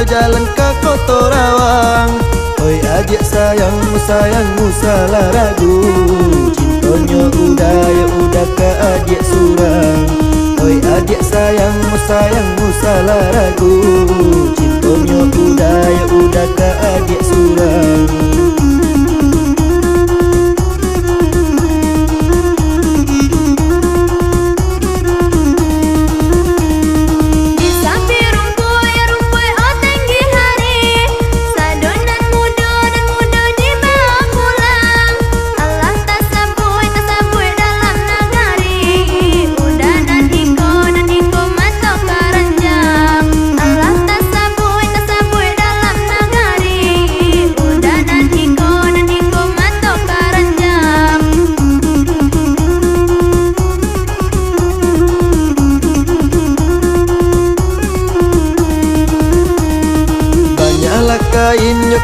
jalan ke Kota Rawang. Oi adik sayangmu sayangmu salah ragu, cintanya udah ke adik surang. Oi adik sayangmu sayangmu salah ragu, cintanya udah ke adik surang.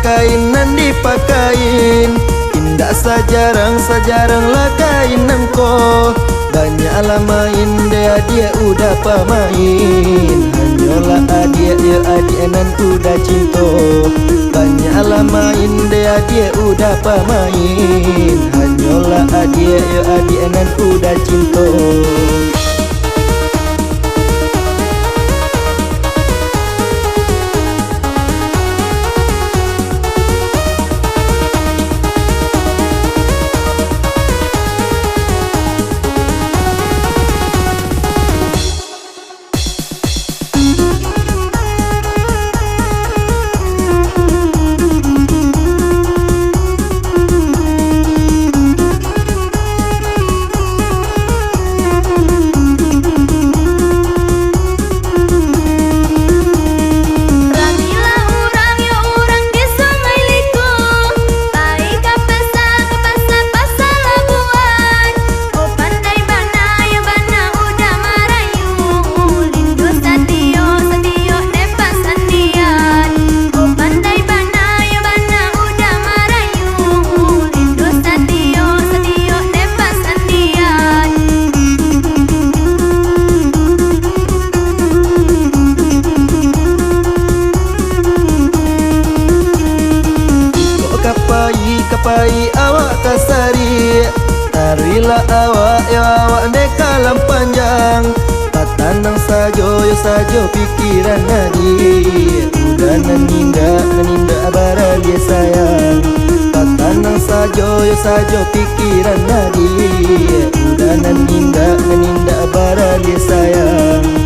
Kainan dipakain, indah sejarang lah kainan ko. Banyak main dia udah pemain, hanyalah adik nan udah cinta. Banyak main dia udah pemain, hanyalah adik nan udah cinta. Kapai awak kasari, tarilah awak awak dekalam panjang. Patanang sajo pikiran nadi, udah naninda baralia sayang. Patanang sajo pikiran nadi, udah naninda baralia sayang.